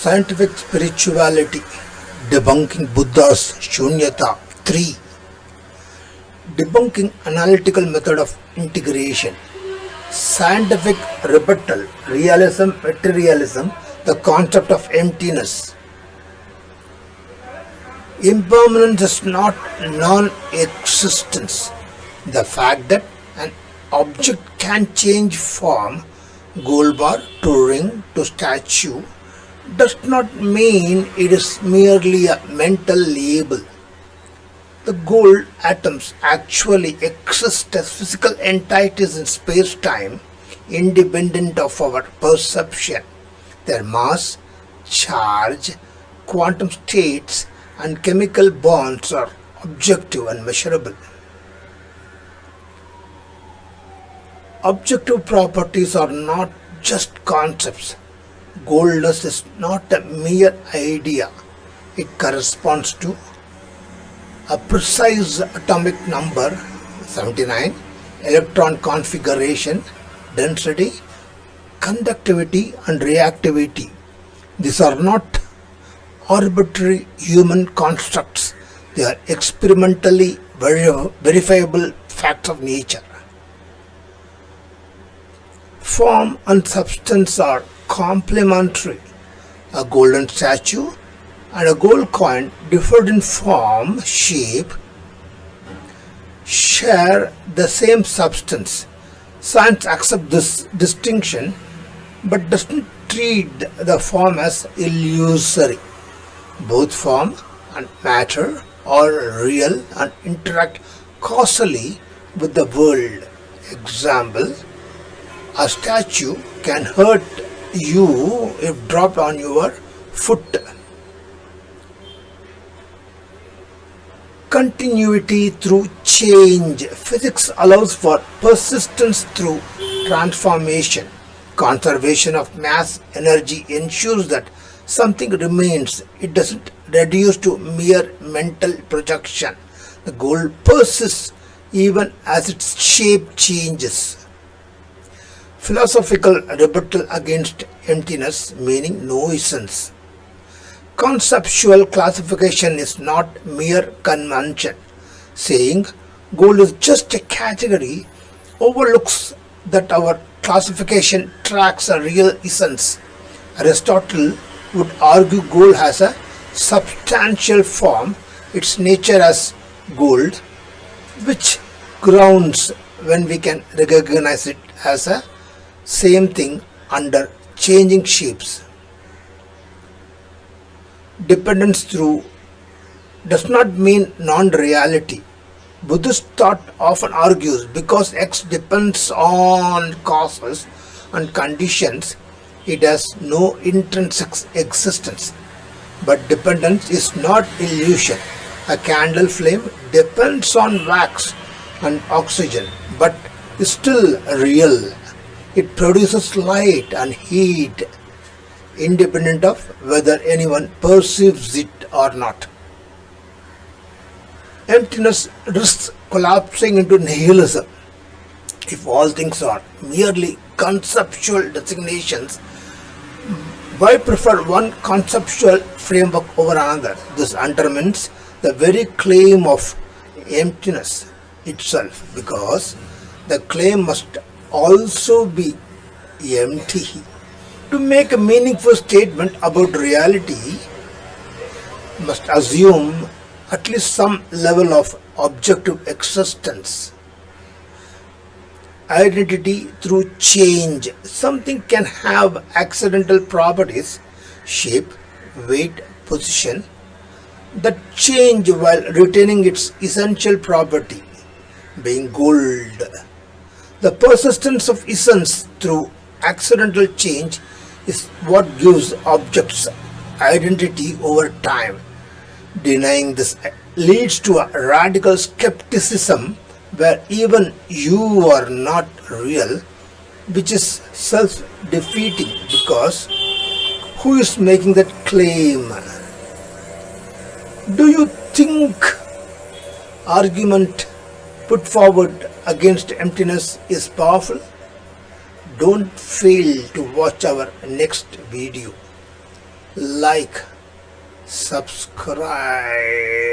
Scientific Spirituality, Debunking Buddha's Shunyata 3. Debunking Analytical Method of Integration. Scientific Rebuttal, Realism, Materialism, the Concept of Emptiness. Impermanence is not non-existence. The fact that an object can change form, gold bar to ring to statue, does not mean it is merely a mental label. The gold atoms actually exist as physical entities in space-time, independent of our perception. Their mass, charge, quantum states, and chemical bonds are objective and measurable. Objective properties are not just concepts. Gold dust is not a mere idea. It corresponds to a precise atomic number, 79, electron configuration, density, conductivity and reactivity. These are not arbitrary human constructs. They are experimentally verifiable facts of nature. Form and substance are complementary. A golden statue and a gold coin, differed in form, shape, share the same substance. Science accepts this distinction but doesn't treat the form as illusory. Both form and matter are real and interact causally with the world. Example, a statue can hurt you if dropped on your foot. Continuity through change. Physics allows for persistence through transformation. Conservation of mass energy ensures that something remains. It doesn't reduce to mere mental projection. The gold persists even as its shape changes. Philosophical rebuttal against emptiness, meaning no essence. Conceptual classification is not mere convention. Saying gold is just a category overlooks that our classification tracks a real essence. Aristotle would argue gold has a substantial form, its nature as gold, which grounds when we can recognize it as a same thing under changing shapes. Dependence through does not mean non-reality. Buddhist thought often argues because X depends on causes and conditions, it has no intrinsic existence. But dependence is not illusion. A candle flame depends on wax and oxygen, but is still real. It produces light and heat, independent of whether anyone perceives it or not. Emptiness risks collapsing into nihilism. If all things are merely conceptual designations, why prefer one conceptual framework over another? This undermines the very claim of emptiness itself, because the claim must also be empty. To make a meaningful statement about reality, must assume at least some level of objective existence. Identity through change. Something can have accidental properties, shape, weight, position, that change while retaining its essential property, being gold. The persistence of essence through accidental change is what gives objects identity over time. Denying this leads to a radical skepticism where even you are not real, which is self-defeating, because who is making that claim? Do you think argument put forward against emptiness is powerful? Don't fail to watch our next video. like, subscribe.